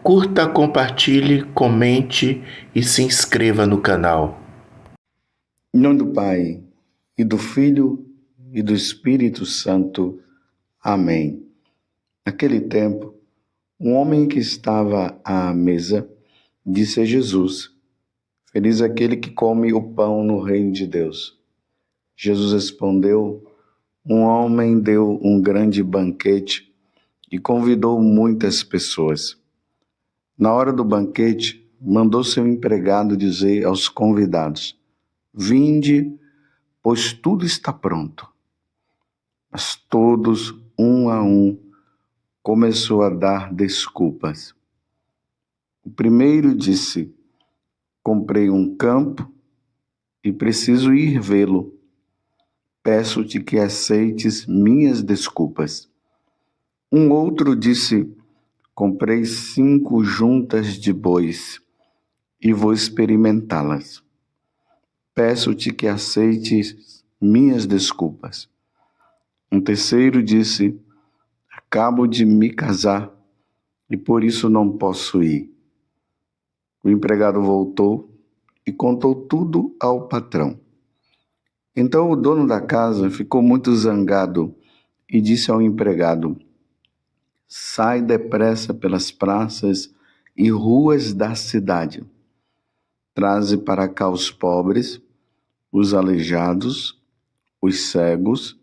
Curta, compartilhe, comente e se inscreva no canal. Em nome do Pai, e do Filho, e do Espírito Santo. Amém. Naquele tempo, um homem que estava à mesa disse a Jesus: Feliz aquele que come o pão no reino de Deus. Jesus respondeu: Um homem deu um grande banquete e convidou muitas pessoas. Na hora do banquete, mandou seu empregado dizer aos convidados: Vinde, pois tudo está pronto. Mas todos, um a um, começou a dar desculpas. O primeiro disse: Comprei um campo e preciso ir vê-lo. Peço-te que aceites minhas desculpas. Um outro disse: Comprei 5 juntas de bois e vou experimentá-las. Peço-te que aceites minhas desculpas. Um terceiro disse: Acabo de me casar e por isso não posso ir. O empregado voltou e contou tudo ao patrão. Então o dono da casa ficou muito zangado e disse ao empregado: Sai depressa pelas praças e ruas da cidade. Traze para cá os pobres, os aleijados, os cegos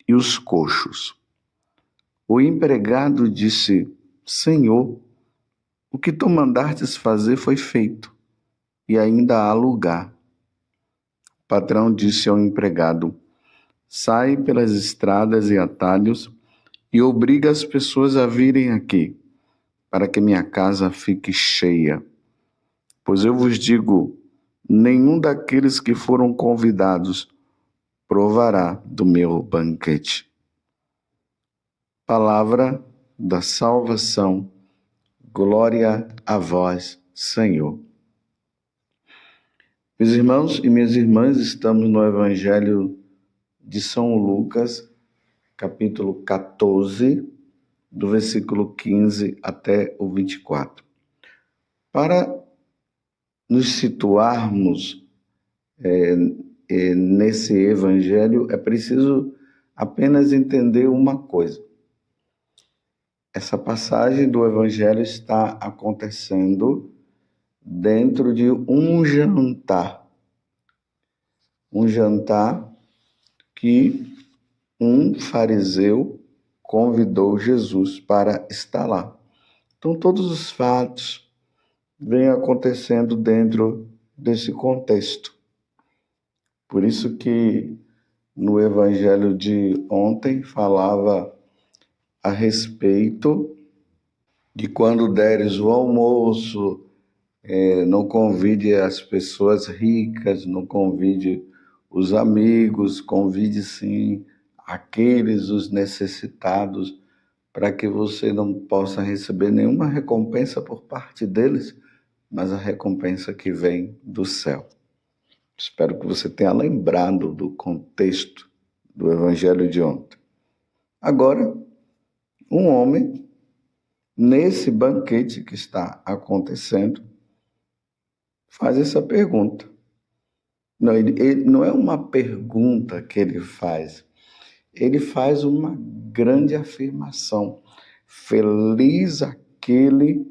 e os coxos. O empregado disse: Senhor, o que tu mandastes fazer foi feito, e ainda há lugar. O patrão disse ao empregado: Sai pelas estradas e atalhos e obriga as pessoas a virem aqui, para que minha casa fique cheia. Pois eu vos digo, nenhum daqueles que foram convidados provará do meu banquete. Palavra da salvação. Glória a vós, Senhor. Meus irmãos e minhas irmãs, estamos no Evangelho de São Lucas, capítulo 14, do versículo 15 até o 24. Para nos situarmos nesse Evangelho, é preciso apenas entender uma coisa. Essa passagem do Evangelho está acontecendo dentro de um jantar. Um jantar que um fariseu convidou Jesus para estar lá. Então, todos os fatos vêm acontecendo dentro desse contexto. Por isso que no Evangelho de ontem falava a respeito de quando deres o almoço, não convide as pessoas ricas, não convide os amigos, convide sim aqueles, os necessitados, para que você não possa receber nenhuma recompensa por parte deles, mas a recompensa que vem do céu. Espero que você tenha lembrado do contexto do Evangelho de ontem. Agora, um homem, nesse banquete que está acontecendo, faz essa pergunta. Não, ele não é uma pergunta que ele faz uma grande afirmação. Feliz aquele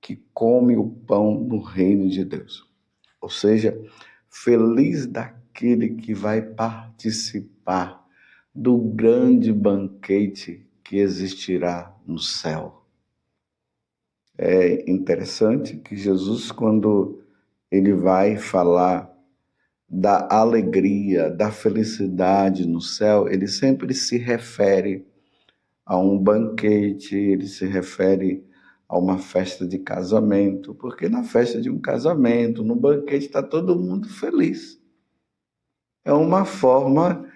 que come o pão no reino de Deus. Ou seja, feliz daquele que vai participar do grande banquete que existirá no céu. É interessante que Jesus, quando ele vai falar da alegria, da felicidade no céu, ele sempre se refere a um banquete, ele se refere a uma festa de casamento, porque na festa de um casamento, no banquete, está todo mundo feliz. É uma forma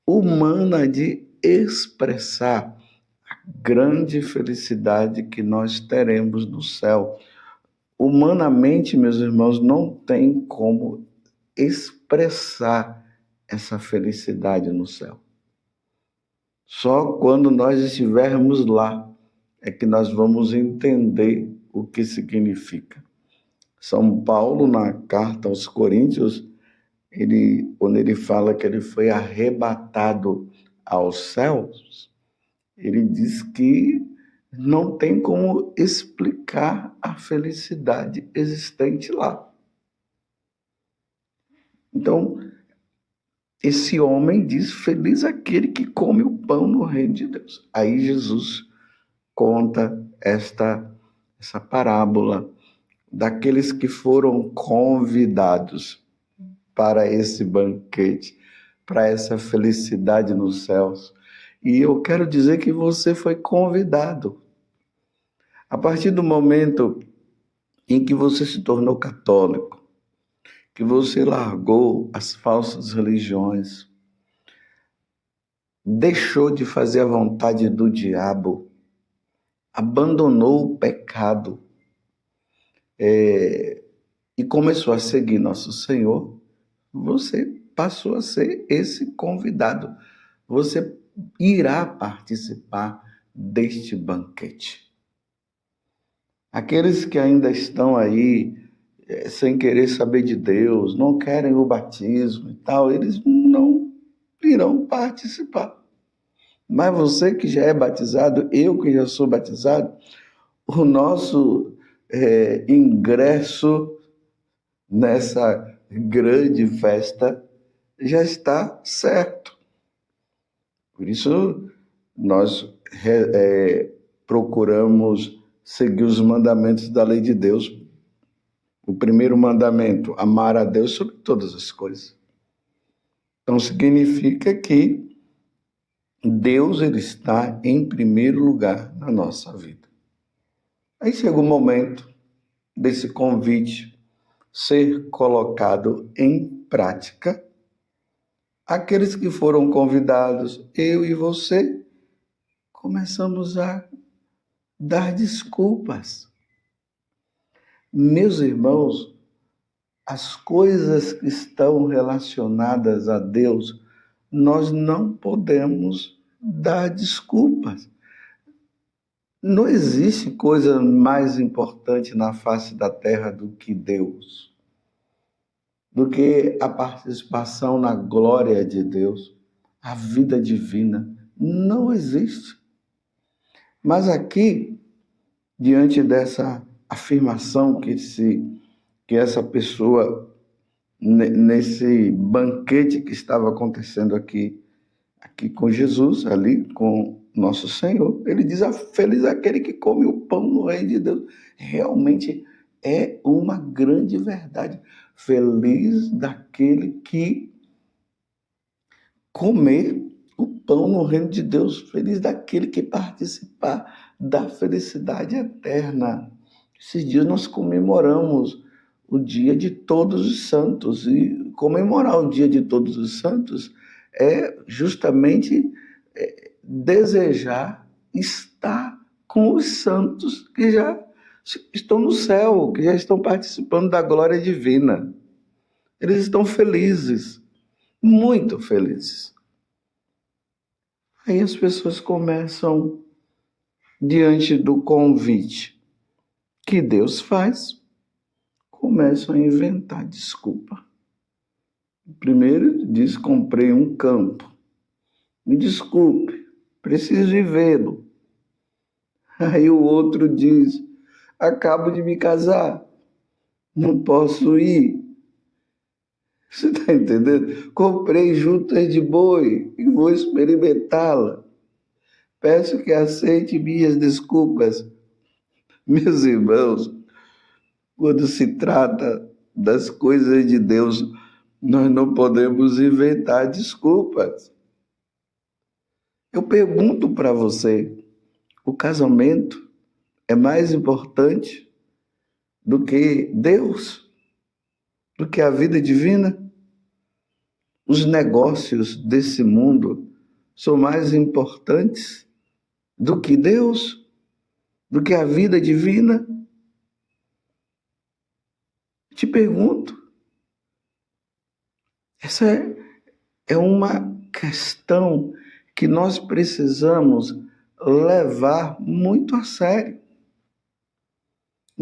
humana de expressar a grande felicidade que nós teremos no céu. Humanamente, meus irmãos, não tem como expressar essa felicidade no céu. Só quando nós estivermos lá é que nós vamos entender o que significa. São Paulo, na carta aos Coríntios, quando ele fala que ele foi arrebatado aos céus, ele diz que não tem como explicar a felicidade existente lá. Então, esse homem diz: feliz aquele que come o pão no reino de Deus. Aí Jesus conta essa parábola daqueles que foram convidados para esse banquete, para essa felicidade nos céus. E eu quero dizer que você foi convidado. A partir do momento em que você se tornou católico, que você largou as falsas religiões, deixou de fazer a vontade do diabo, abandonou o pecado, e começou a seguir nosso Senhor, você passou a ser esse convidado. Você irá participar deste banquete. Aqueles que ainda estão aí sem querer saber de Deus, não querem o batismo e tal, eles não irão participar. Mas você que já é batizado, eu que já sou batizado, o nosso ingresso nessa grande festa já está certo. Por isso, nós procuramos seguir os mandamentos da lei de Deus. O primeiro mandamento, amar a Deus sobre todas as coisas. Então, significa que Deus ele está em primeiro lugar na nossa vida. Aí chega o momento desse convite ser colocado em prática. Aqueles que foram convidados, eu e você, começamos a dar desculpas. Meus irmãos, as coisas que estão relacionadas a Deus, nós não podemos dar desculpas. Não existe coisa mais importante na face da terra do que Deus, do que a participação na glória de Deus, a vida divina. Não existe. Mas aqui, diante dessa afirmação que essa pessoa, nesse banquete que estava acontecendo aqui com Jesus, ali com nosso Senhor, ele diz: feliz aquele que come o pão no reino de Deus. Realmente é uma grande verdade. Feliz daquele que comer o pão no reino de Deus. Feliz daquele que participar da felicidade eterna. Esses dias nós comemoramos o dia de Todos os Santos. E comemorar o dia de Todos os Santos é justamente desejar estar com os santos que já estão no céu, que já estão participando da glória divina. Eles estão felizes, muito felizes. Aí as pessoas começam, diante do convite que Deus faz, começam a inventar desculpa. Primeiro diz: comprei um campo. Me desculpe, preciso ir vê-lo. Aí o outro diz: acabo de me casar, não posso ir. Você está entendendo? Comprei juntas de boi e vou experimentá-la. Peço que aceite minhas desculpas. Meus irmãos, quando se trata das coisas de Deus, nós não podemos inventar desculpas. Eu pergunto para você, o casamento é mais importante do que Deus? Do que a vida divina? Os negócios desse mundo são mais importantes do que Deus? Do que a vida divina? Te pergunto. Essa é uma questão que nós precisamos levar muito a sério.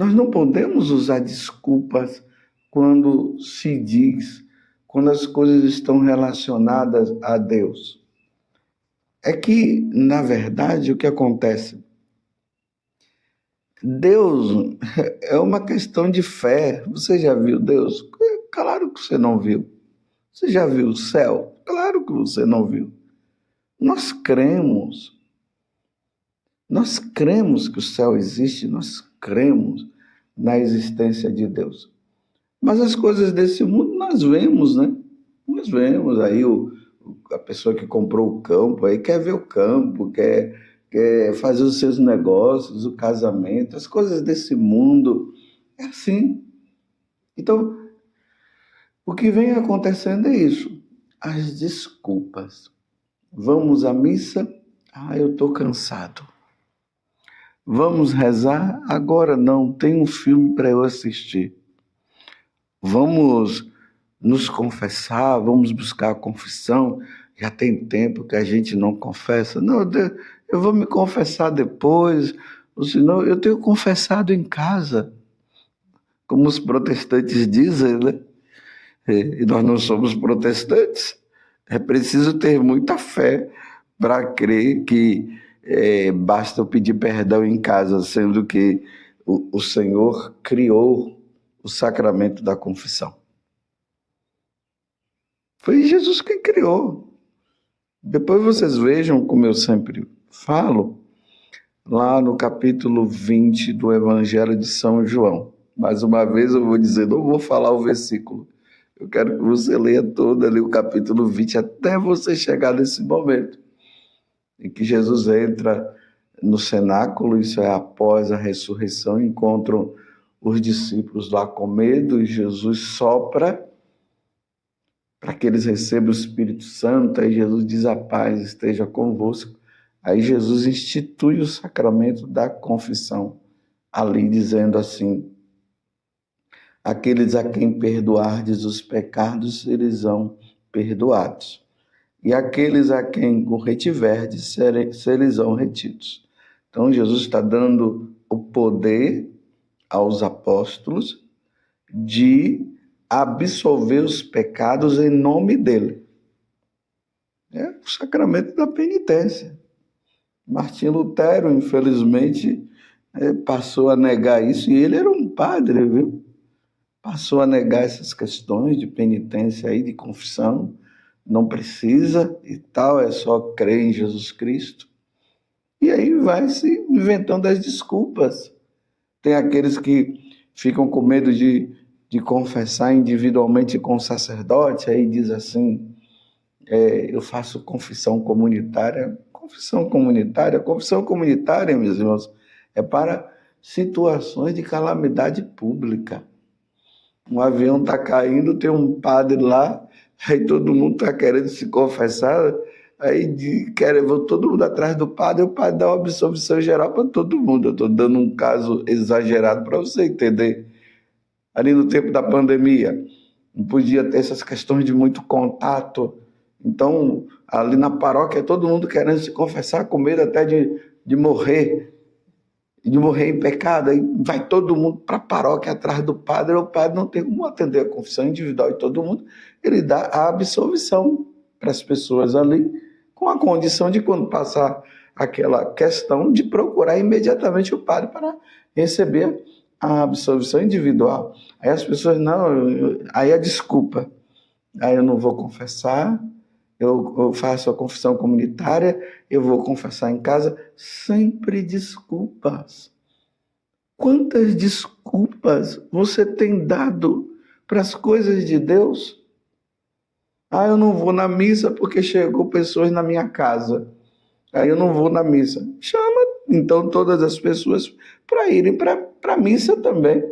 Nós não podemos usar desculpas quando se diz, quando as coisas estão relacionadas a Deus. É que, na verdade, o que acontece? Deus é uma questão de fé. Você já viu Deus? Claro que você não viu. Você já viu o céu? Claro que você não viu. Nós cremos. Nós cremos que o céu existe, nós cremos na existência de Deus. Mas as coisas desse mundo nós vemos, né? Nós vemos aí a pessoa que comprou o campo, aí quer ver o campo, quer fazer os seus negócios, o casamento, as coisas desse mundo. É assim. Então, o que vem acontecendo é isso. As desculpas. Vamos à missa? Eu estou cansado. Vamos rezar? Agora não, tem um filme para eu assistir. Vamos nos confessar, vamos buscar a confissão. Já tem tempo que a gente não confessa. Não, eu vou me confessar depois, ou senão eu tenho confessado em casa, como os protestantes dizem, né? E nós não somos protestantes. É preciso ter muita fé para crer que basta eu pedir perdão em casa, sendo que o Senhor criou o sacramento da confissão. Foi Jesus quem criou. Depois vocês vejam, como eu sempre falo, lá no capítulo 20 do Evangelho de São João. Mais uma vez eu vou dizer, não vou falar o versículo. Eu quero que você leia todo ali o capítulo 20 até você chegar nesse momento em que Jesus entra no cenáculo, isso é após a ressurreição, encontram os discípulos lá com medo e Jesus sopra para que eles recebam o Espírito Santo, aí Jesus diz: a paz esteja convosco. Aí Jesus institui o sacramento da confissão, ali dizendo assim: aqueles a quem perdoardes os pecados, serão perdoados. E aqueles a quem o retiverdes, serão retidos. Então, Jesus está dando o poder aos apóstolos de absolver os pecados em nome dele. É o sacramento da penitência. Martim Lutero, infelizmente, passou a negar isso, e ele era um padre, viu? Passou a negar essas questões de penitência aí, de confissão. Não precisa e tal, é só crer em Jesus Cristo. E aí vai se inventando as desculpas. Tem aqueles que ficam com medo de confessar individualmente com o sacerdote, aí diz assim: eu faço confissão comunitária. Confissão comunitária, meus irmãos, é para situações de calamidade pública. Um avião está caindo, tem um padre lá, aí todo mundo está querendo se confessar, aí vou todo mundo atrás do padre, o padre dá uma absolvição geral para todo mundo. Eu estou dando um caso exagerado para você entender. Ali no tempo da pandemia, não podia ter essas questões de muito contato. Então, ali na paróquia, todo mundo querendo se confessar, com medo até de morrer em pecado. Aí vai todo mundo para a paróquia atrás do padre, o padre não tem como atender a confissão individual de todo mundo, ele dá a absolvição para as pessoas ali, com a condição de, quando passar aquela questão, de procurar imediatamente o padre para receber a absolvição individual. Aí as pessoas, aí a desculpa, aí eu não vou confessar, eu faço a confissão comunitária, eu vou confessar em casa. Sempre desculpas. Quantas desculpas você tem dado para as coisas de Deus? Eu não vou na missa porque chegou pessoas na minha casa. Aí eu não vou na missa. Chama, então, todas as pessoas para irem para a missa também.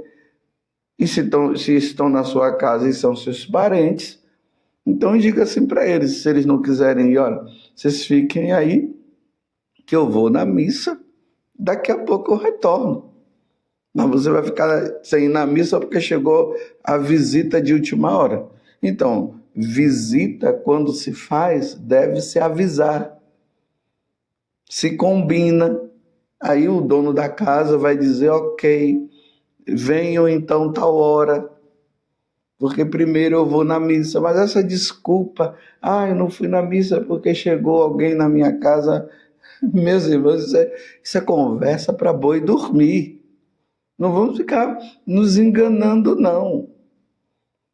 E se estão na sua casa e são seus parentes, então diga assim para eles: se eles não quiserem ir, olha, vocês fiquem aí, que eu vou na missa, daqui a pouco eu retorno. Mas você vai ficar sem ir na missa porque chegou a visita de última hora. Então, visita, quando se faz, deve-se avisar. Se combina, aí o dono da casa vai dizer: ok, venham então tal hora, porque primeiro eu vou na missa. Mas essa desculpa, eu não fui na missa porque chegou alguém na minha casa, meus irmãos, isso é conversa para boi dormir. Não vamos ficar nos enganando, não.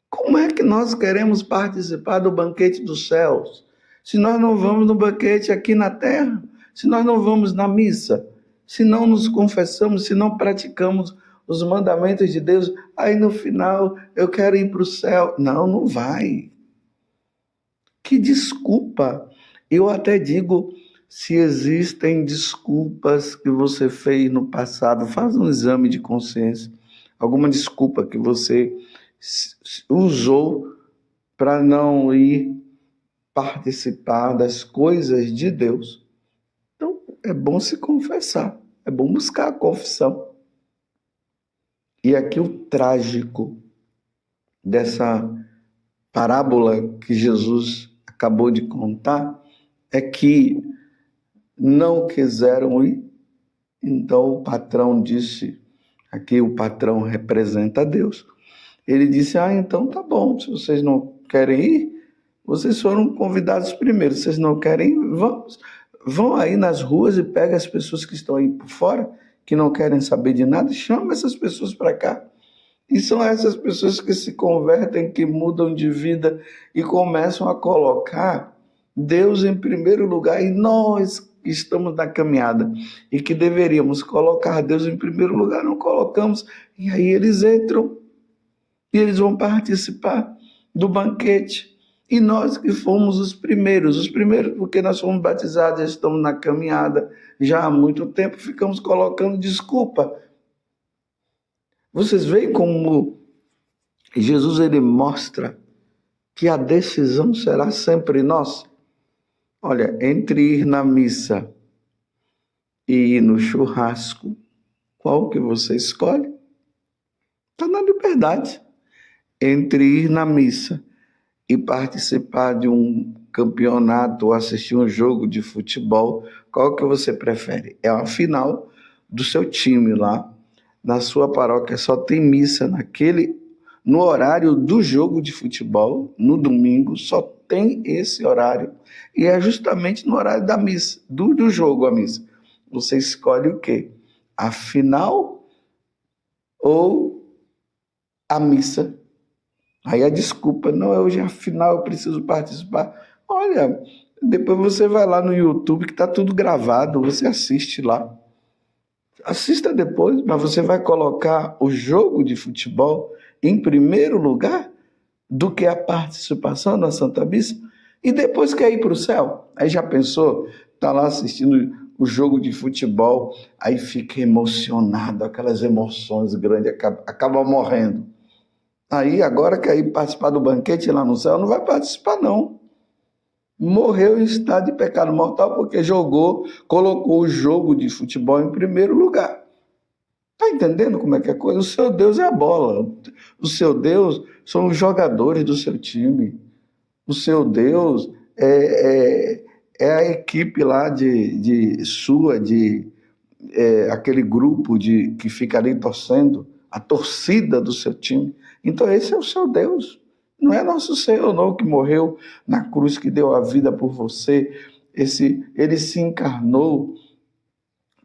Como é que nós queremos participar do banquete dos céus se nós não vamos no banquete aqui na terra? Se nós não vamos na missa? Se não nos confessamos, se não praticamos os mandamentos de Deus, aí no final eu quero ir para o céu. Não, não vai. Que desculpa! Eu até digo, se existem desculpas que você fez no passado, faz um exame de consciência. Alguma desculpa que você usou para não ir participar das coisas de Deus. Então, é bom se confessar, é bom buscar a confissão. E aqui o trágico dessa parábola que Jesus acabou de contar é que não quiseram ir. Então o patrão disse, aqui o patrão representa Deus, ele disse, então tá bom, se vocês não querem ir, vocês foram convidados primeiro, vocês não querem ir, vão aí nas ruas e pega as pessoas que estão aí por fora, que não querem saber de nada, chama essas pessoas para cá. E são essas pessoas que se convertem, que mudam de vida e começam a colocar Deus em primeiro lugar, e nós que estamos na caminhada e que deveríamos colocar Deus em primeiro lugar, não colocamos, e aí eles entram e eles vão participar do banquete. E nós que fomos os primeiros porque nós fomos batizados, já estamos na caminhada já há muito tempo, ficamos colocando desculpa. Vocês veem como Jesus ele mostra que a decisão será sempre nossa? Olha, entre ir na missa e ir no churrasco, qual que você escolhe? Está na liberdade. Entre ir na missa e participar de um campeonato ou assistir um jogo de futebol, qual que você prefere? É a final do seu time lá, na sua paróquia só tem missa no horário do jogo de futebol, no domingo, só tem esse horário. E é justamente no horário da missa, do jogo a missa. Você escolhe o quê? A final ou a missa? Aí a desculpa, não, hoje é a final, eu preciso participar. Olha, depois você vai lá no YouTube que está tudo gravado, você assiste lá. Assista depois, mas você vai colocar o jogo de futebol em primeiro lugar do que a participação na Santa Missa? E depois quer ir para o céu? Aí já pensou? Está lá assistindo o jogo de futebol, aí fica emocionado, aquelas emoções grandes, acaba morrendo. Aí agora quer ir participar do banquete lá no céu? Não vai participar não. Morreu em estado de pecado mortal porque colocou o jogo de futebol em primeiro lugar. Está entendendo como é que é a coisa? O seu Deus é a bola. O seu Deus são os jogadores do seu time. O seu Deus é a equipe lá aquele grupo que fica ali torcendo, a torcida do seu time. Então esse é o seu Deus. Não é nosso Senhor, não, que morreu na cruz, que deu a vida por você. Ele se encarnou,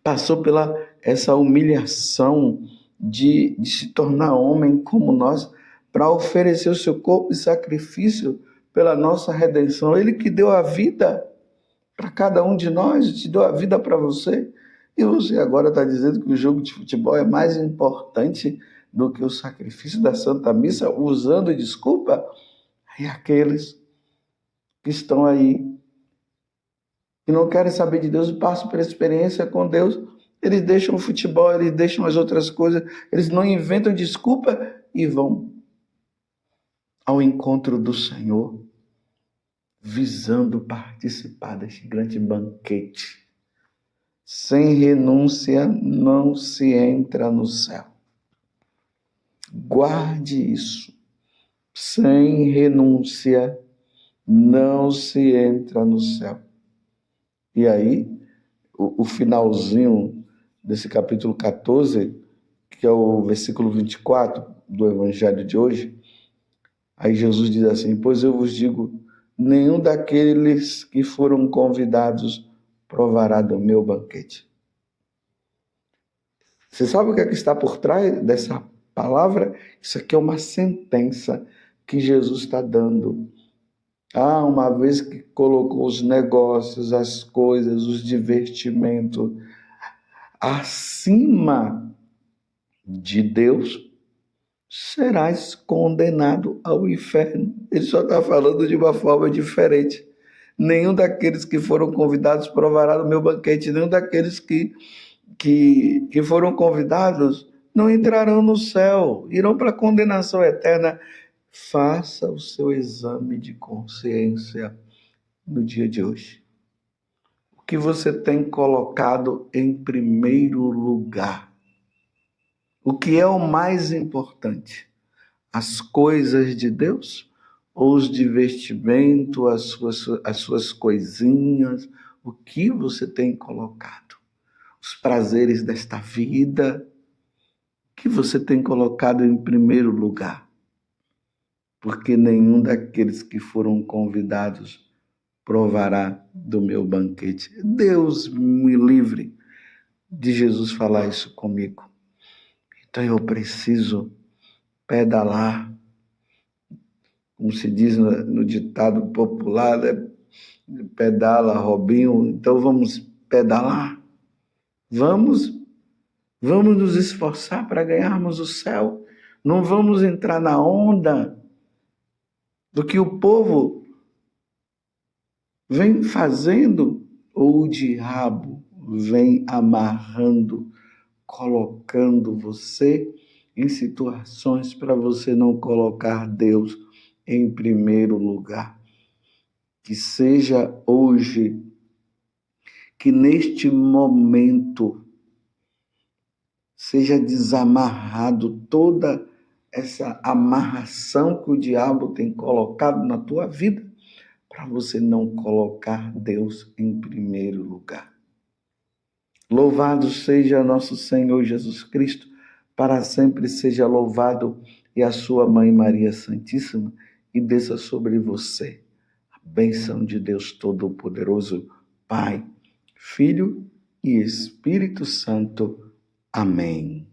passou pela essa humilhação de se tornar homem como nós, para oferecer o seu corpo em sacrifício pela nossa redenção. Ele que deu a vida para cada um de nós, te deu a vida para você. E você agora está dizendo que o jogo de futebol é mais importante do que o sacrifício da Santa Missa, usando desculpa? E aqueles que estão aí, que não querem saber de Deus e passam pela experiência com Deus, eles deixam o futebol, eles deixam as outras coisas, eles não inventam desculpa e vão ao encontro do Senhor, visando participar deste grande banquete. Sem renúncia não se entra no céu. Guarde isso. Sem renúncia não se entra no céu. E aí, o finalzinho desse capítulo 14, que é o versículo 24 do Evangelho de hoje. Aí Jesus diz assim: pois eu vos digo, nenhum daqueles que foram convidados provará do meu banquete. Você sabe o que é que está por trás dessa palavra? Isso aqui é uma sentença que Jesus está dando. Uma vez que colocou os negócios, as coisas, os divertimentos acima de Deus, serás condenado ao inferno. Ele só está falando de uma forma diferente. Nenhum daqueles que foram convidados provará do meu banquete. Nenhum daqueles que foram convidados não entrarão no céu, irão para a condenação eterna. Faça o seu exame de consciência no dia de hoje. O que você tem colocado em primeiro lugar? O que é o mais importante? As coisas de Deus? Ou os divertimentos, as suas coisinhas? O que você tem colocado? Os prazeres desta vida? O que você tem colocado em primeiro lugar? Porque nenhum daqueles que foram convidados provará do meu banquete. Deus me livre de Jesus falar isso comigo. Então eu preciso pedalar, como se diz no ditado popular, né? Pedala, Robinho. Então vamos pedalar, vamos nos esforçar para ganharmos o céu. Não vamos entrar na onda do que o povo vem fazendo, ou o diabo vem amarrando, colocando você em situações para você não colocar Deus em primeiro lugar. Que seja hoje, que neste momento seja desamarrado toda essa amarração que o diabo tem colocado na tua vida, para você não colocar Deus em primeiro lugar. Louvado seja nosso Senhor Jesus Cristo, para sempre seja louvado, e a sua Mãe Maria Santíssima, e desça sobre você a bênção de Deus Todo-Poderoso, Pai, Filho e Espírito Santo. Amém.